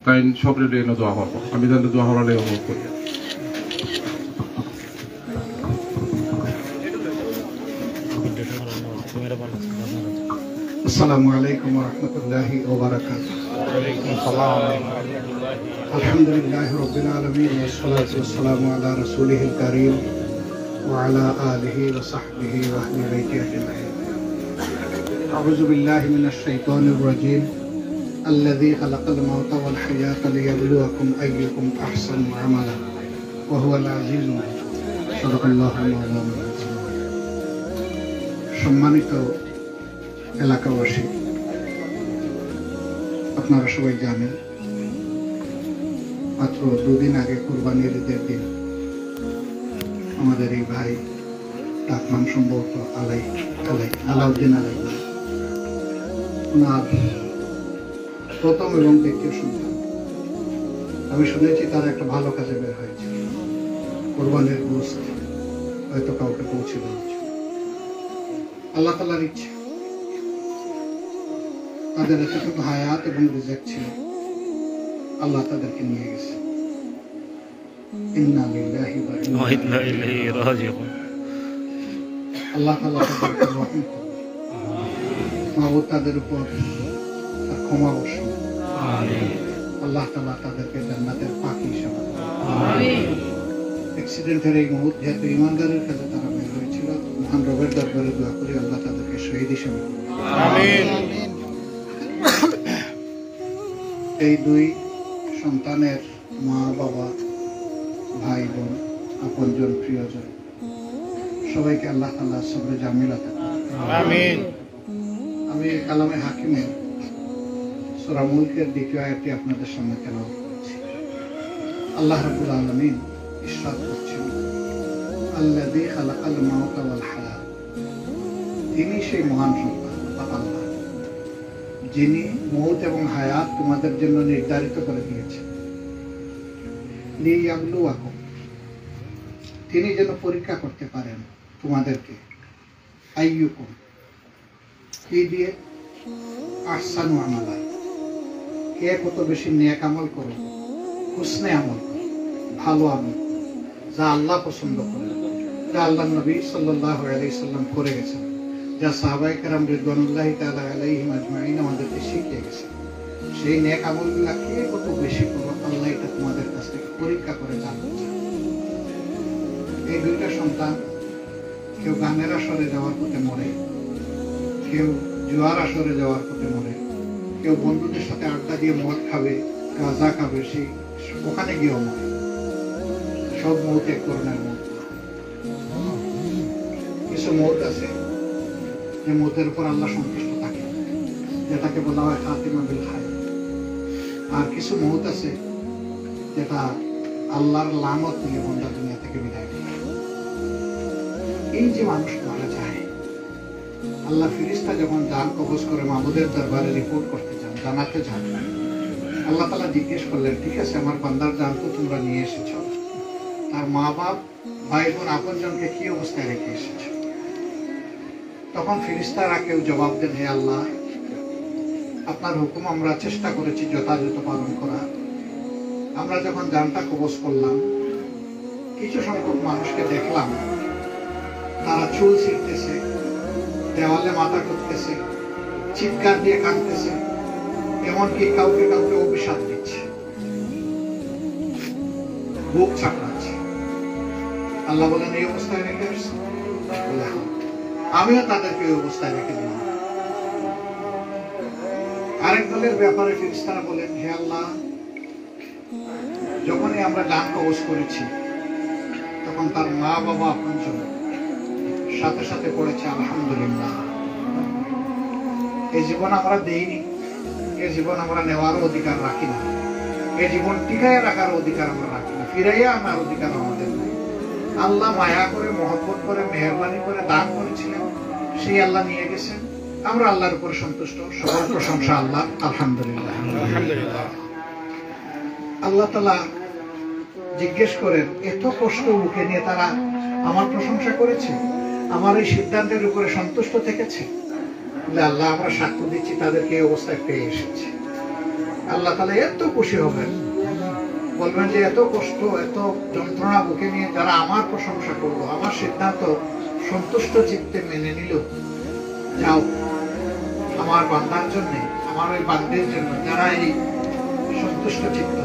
তাই সবরে এনে দোয়া হবো আমি জানলে দোয়া হওয়ার অনুভব করি আসসালামু আলাইকুম ওয়া রাহমাতুল্লাহি ওয়া বারাকাতুহু ওয়ালাইকুম আসসালাম আলহামদুলিল্লাহি রাব্বিল আলামিন ওয়া সলাতু ওয়া সালামু আলা রাসূলিহিল কারীম ওয়া আলা আলিহি ওয়া সাহবিহি ওয়া আহলি বাইতিহি আজমাইন আউযু বিল্লাহি মিনাশ শাইতানির রাজীম الذي خلق الموت والحياة ليبلوكم أيكم أحسن عملا وهو العزيز الحكيم صدق الله مولانا العظيم সম্মানিত এলাকাবাসী আপনারা সবাই জানেন মাত্র দুদিন আগে কুরবানির ঈদের দিন আমাদের এই ভাই তার নাম সম্ভবত আলাউদ্দিন আলাই ওনার প্রথম এবং দ্বিতীয় সন্তান আমি শুনেছি তারা একটা ভালো কাজে বের হয়েছে কুরবানির গোশত হয়তো কাউকে পৌঁছে দিয়েছে আল্লাহ তাআলার ইচ্ছে তাদের এতটুকু হায়াত এবং রিজিক ছিল আল্লাহ তাদেরকে নিয়ে গেছে ইন্না লিল্লাহি ওয়া ইন্না ইলাইহি রাজিউন আল্লাহ তাআলা তাদেরকে রহম করুন মাওলানা তাদের উপর ক্ষমা বর্ষণ আমিন আল্লাহ তাআলা তাদেরকে জান্নাতের পাখি হিসেবে আমিন অ্যাক্সিডেন্টের এই মুহূর্তে যেহেতু ইমানদারের কাছে তারা বের হয়েছিল মহান রবের দরবারে দোয়া করি আল্লাহ তাদেরকে শহীদ হিসেবে আমিন এই দুই সন্তানের মা বাবা ভাই বোন আপনজন প্রিয়জন সবাইকে আল্লাহ তাআলা সবরে জামিল আতা আমিন আমি কালামে হাকিমের সূরা মুলকের দ্বিতীয় আয়াতটি আপনাদের সামনে তেলাওয়াত করছি আল্লাহ রাব্বুল আলামিন ইরশাদ করছেন আল্লাযী খালাকাল মাউতা ওয়াল হায়াত তিনি সেই মহান সত্তা আল্লাহ যিনি মৌত এবং হায়াত তোমাদের জন্য নির্ধারিত করে দিয়েছেন লিয়াবলুয়াকুম তিনি যেন পরীক্ষা করতে পারেন তোমাদেরকে আইয়ুকুম কি দিয়ে আহসানু আমালা কে কত বেশি নেক আমল করো হুসনে আমল করো ভালো আমল যা আল্লাহ পছন্দ করেন যা আল্লাহ নবী সাল্লাল্লাহু আলাইহি সাল্লাম করে গেছেন যা সাহাবায়ে কেরাম রিদওয়ানুল্লাহি তাআলা আলাইহিম আজমাইন আমাদেরকে শিখিয়ে গেছেন সেই নেক আমলগুলো কে কত বেশি করো আল্লাহ এটা তোমাদের কাছ থেকে পরীক্ষা করে জানতে চান এই দুইটা সন্তান কেউ গানের আসরে যাওয়ার পথে মরে কেউ জুয়ার আসরে যাওয়ার পথে মরে কেউ বন্ধুদের সাথে আড্ডা দিয়ে মদ খাবে গাঁজা খাবে সেই ওখানে গিয়েও মরে সব মৌত এক ধরনের মৌত কিছু মৌত আছে যে মৌতের উপর আল্লাহ সন্তুষ্ট থাকে যেটাকে বলা হয় খাতিমা বিল খায় আর কিছু মৌত আছে যেটা আল্লাহর লানত নিয়ে বন্দা দুনিয়া থেকে বিদায় নেয় এই যে মানুষ মারা যায় আল্লাহ ফিরিস্তা যখন জান কবজ করে মাহবুদের দরবারে রিপোর্ট করতে চান জানাতে চান আল্লাহ তাআলা জিজ্ঞেস করলেন ঠিক আছে আমার বান্দার জান তো তোমরা নিয়ে এসেছো তার মা বাপ ভাই বোন আপনজনকে কি অবস্থায় রেখে এসেছো তখন ফিরিস্তারা কেউ জবাব দেন হে আল্লাহ আপনার হুকুম আমরা চেষ্টা করেছি যথাযথ পালন করা আমরা যখন জানটা কবজ করলাম কিছু সংখ্যক মানুষকে দেখলাম তারা চুল ছিঁড়তেছে দেওয়ালে মাথা ঠুকতেছে চিৎকার দিয়ে কাঁদতেছে এমনকি কাউকে কাউকে অভিশাপ দিচ্ছে বুক চাপড়াচ্ছে আল্লাহ বলেন এই অবস্থায় রেখে আসছে আমিও তাদেরকে এই অবস্থায় রেখে দিলাম আরেক দলের ব্যাপারে ফেরেশতারা বলেন হে আল্লাহ যখনই আমরা জান কবজ করেছি তখন তার মা বাবা আপনজন সাথে সাথে পড়েছে আলহামদুলিল্লাহ এই জীবন আমরা দেইনি এই জীবন আমরা নেওয়ার অধিকার রাখি না এই জীবন টিকায় রাখার অধিকার আমরা রাখি না ফিরাইয়া আনার অধিকার আমাদের নাই আল্লাহ মায়া করে মহব্বত করে মেহেরবানি করে দান করেছিলেন সেই আল্লাহ নিয়ে গেছেন আমরা আল্লাহর উপর সন্তুষ্ট সকল প্রশংসা আল্লাহ আলহামদুলিল্লাহ আল্লাহ তাআলা জিজ্ঞেস করেন এত কষ্ট বুকে নিয়ে তারা আমার প্রশংসা করেছে আমার এই সিদ্ধান্তের উপরে সন্তুষ্ট থেকেছে আল্লাহ আমরা সাক্ষ্য দিচ্ছি তাদেরকে এই অবস্থায় পেয়ে এসেছে আল্লাহ তাআলা এত খুশি হবেন, বলবেন যে এত কষ্ট এত যন্ত্রণা বুকে নিয়ে যারা আমার প্রশংসা করলো, আমার সিদ্ধান্ত সন্তুষ্ট চিত্তে মেনে নিল, যাও আমার বান্দার জন্য, আমার ওই বান্দির জন্য যারা এই সন্তুষ্ট চিত্ত,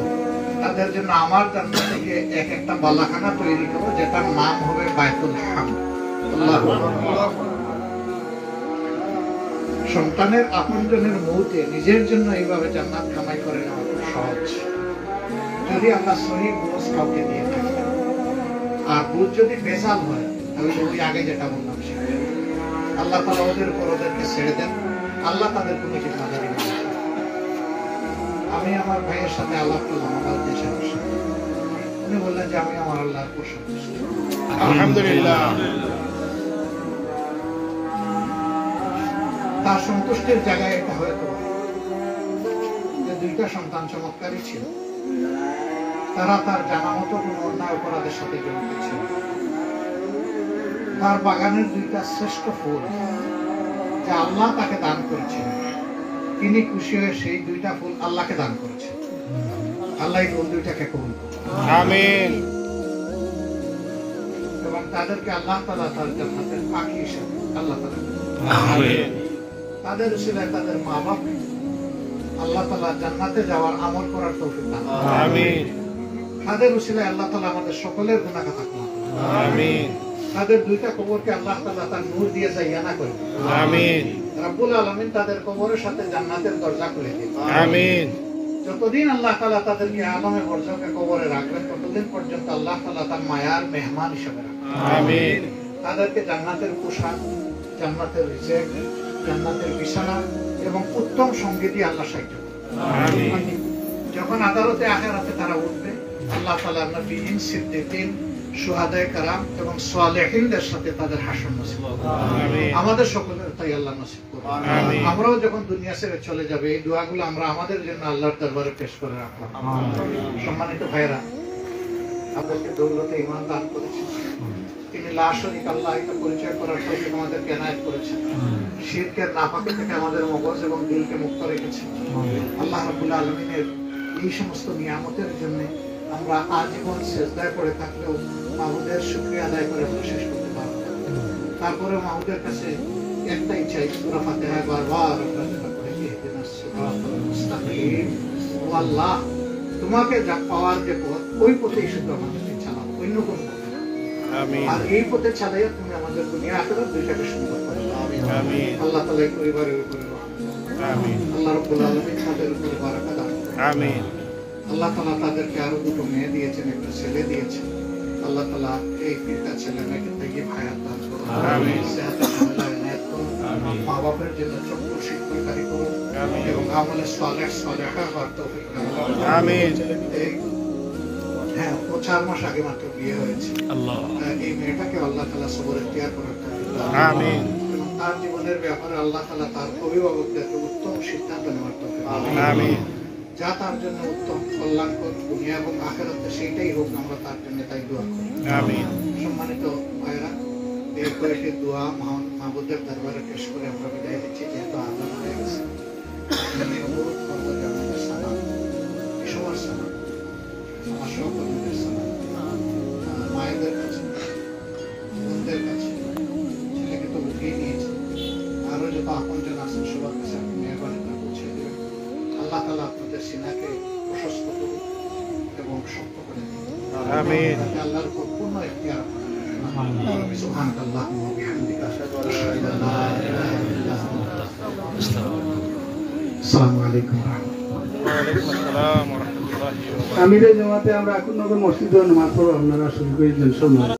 তাদের জন্য আমার জান্নাত থেকে এক একটা বালাখানা তৈরি করো যেটার নাম হবে বাইতুল হামদ। আল্লাহু আকবার। সন্তানের আপনজনের মৌতে নিজের জন্য এইভাবে জান্নাত কামাই করে নেওয়া খুব সহজ, যদি আল্লাহ সহিহ বুঝ কাউকে দিয়ে থাকে। আর বুঝ যদি বেজাল হয় তাহলে ওই আগে যেটা বললাম সেটা আল্লাহ তাআলা ওদের উপর ওদেরকে ছেড়ে দেন, আল্লাহ তাদের কোনো জিম্মাদারি নেন। আমি আমার ভাইয়ের সাথে আলাপ করলাম আমার দেশে বসে, উনি বললেন যে আমি আমার আল্লাহর উপর সন্তুষ্ট, আলহামদুলিল্লাহ। তার সন্তুষ্টির জায়গায় এটা হয়তো যে দুইটা সন্তান চমৎকারই ছিল, তারা তার জানা মতো কোন অন্যায় অপরাধের সাথে জড়িত ছিল। তার বাগানের দুইটা শ্রেষ্ঠ ফুল যা আল্লাহ তাকে দান করেছেন, তিনি খুশি হয়ে সেই দুইটা ফুল আল্লাহকে দান করেছেন। আল্লাহ এই ফুল দুইটাকে কবুল করুন, আমিন। এবং তাদেরকে আল্লাহ তাআলা তার জান্নাতের পাখি হিসেবে আল্লাহ তাআলা আমিন। তাদের উসিলায় তাদের মা বাপ আল্লাহ তাআলা জান্নাতে যাওয়ার আমল করার তৌফিক দান করুন। আমিন। তাদের উসিলায় আল্লাহ তাআলা আমাদের সকলের গুনাহ খাতা ক্ষমা করুন। আমিন। তাদের দুইটা কবরকে আল্লাহ তাআলা তার নূর দিয়ে জাইয়ানা করে দিন। আমিন। রব্বুল আলামিন তাদের কবরের সাথে জান্নাতের দরজা খুলে দিন। আমিন। যতদিন আল্লাহ তাআলা তাদেরকে আলমে বরজকে কবরে রাখবেন, ততদিন পর্যন্ত আল্লাহ তাআলা তার মায়ার মেহমান হিসেবে রাখবেন। আমিন। তাদেরকে জান্নাতের পোশাক, জান্নাতের রিজিক, জান্নাতের বিছানা এবং উত্তম সঙ্গী দিয়ে আল্লাহ সাহায্য করবেন। আমিন। যখন আদালতে আখিরাতে তারা উঠবে, আল্লাহ তাআলা নবীন, সিদ্দিকিন, শুহাদায়ে কেরাম এবং সালেহিনদের সাথে তাদের হাসর নসিব করুন। আমিন। আমাদের সকলের তাই আল্লাহ নসিব করুন। আমিন। আমরাও যখন দুনিয়া ছেড়ে চলে যাবে, এই দোয়াগুলো আমরা আমাদের জন্য আল্লাহর দরবারে পেশ করে রাখলাম। সম্মানিত ভাইরা, আপনাকে দৌলতে ঈমান দান করেছেন, তিনি লা শারীকা আল্লাহকে পরিচয় করার তৌফিক আমাদেরকে এনায়েত করেছেন, শিরকের নাপাকি থেকে আমাদের মগজ এবং দিলকে মুক্ত রেখেছেন। আল্লাহ রাব্বুল আলামিনের এই সমস্ত নিয়ামতের জন্য আমরা আজীবন সেজদায় পড়ে থাকলেও মাহমুদের শুকরিয়া আদায় করে আমরা শেষ করতে পারব না। তারপরে মাহমুদের কাছে একটাই চাই, সূরা ফাতিহায় বারবার আমরা যেটা পড়ি, ইহদিনাস সিরাতাল মুস্তাকিম। ও আল্লাহ, তোমাকে যা পাওয়ার যে পথ, ওই পথেই শুধু আমাদেরকে চালাও, অন্য কোনো পথে না। আমিন। আর এই পথে চালাইয়া তুমি আমাদের দুনিয়া আখিরাত দুইটাকে সুন্দর করে দাও। আমিন। আল্লাহ তাআলা এই পরিবারের উপরে রহমত করুন। আমিন। আল্লাহ রাব্বুল আলামিন তাদের উপরে বারাকা দান করুন। আমিন। আল্লাহ তাআলা তাদেরকে আরো দুটো মেয়ে দিয়েছেন, একটা ছেলে দিয়েছেন। আল্লাহ তাআলা এই তিনটা ছেলে মেয়েকে তাইয়্যিব হায়াত দান করুন। আমিন। সেহাতে কামেলা ইনায়াত করুন। আমিন। মা বাপের জন্য চক্ষু শিক্ষাকারী করুন আমিন। এবং আমলে সালেহ সালেহা হওয়ার তৌফিক দান করুন। আমিন। এই হ্যাঁ, ও 4 মাস আগে মাত্র বিয়ে হয়েছে। আল্লাহ। এই মেয়েটাকে আল্লাহ তাআলা সবর ইখতিয়ার করার তৌফিক দান করুন। আমিন। এবং তার জীবনের ব্যাপারে আল্লাহ তাআলা তার অভিভাবকদেরকে উত্তম সিদ্ধান্ত নেওয়ার তৌফিক দান করুন। আমিন। যা তার জন্য উত্তম কল্যাণকর দুনিয়া এবং আখিরাতে সেইটাই হোক, আমরা তার জন্য তাই দোয়া করি। আমিন। সম্মানিত ভাইরা, এই কয়েকটি দোয়া মহান মাহবুদের দরবারে পেশ করে আমরা বিদায় দিচ্ছি, যেহেতু আজান হয়ে গেছে। আমি অনুরোধ করবো যে আমাদের সালাম, সবার সালাম, আমার সহকর্মীদের সালাম, মায়েদের কাছে, বোনদের কাছে, ছেলেকে তো উঠিয়ে নিয়েছে, আরো যত আপনজন আছেন সবার কাছে আপনি মেহরবানিটা পৌঁছে দেবেন। আল্লাহ তাআলা আপনাদের সিনাকে প্রশস্ত করুন এবং শক্ত করে দিন। আমিন। যাতে আল্লাহর উপর পূর্ণ ইখতিয়ার আপনারা রাখেন। সুবহানাকাল্লাহুম্মা ওয়া বিহামদিকা আশহাদু আল্লা ইলাহা ইল্লা আনতা আস্তাগফিরুকা। আসসালামু আলাইকুম ওয়া রাহমাতুল্লাহ। ওয়া আলাইকুম আসসালাম ওয়া রাহমাতুল্লাহি ওয়া বারাকাতুহু। আমিরের জামাতে আমরা এখন নগর মসজিদে নামাজ পড়ব, আপনারা শুরু করে দেন।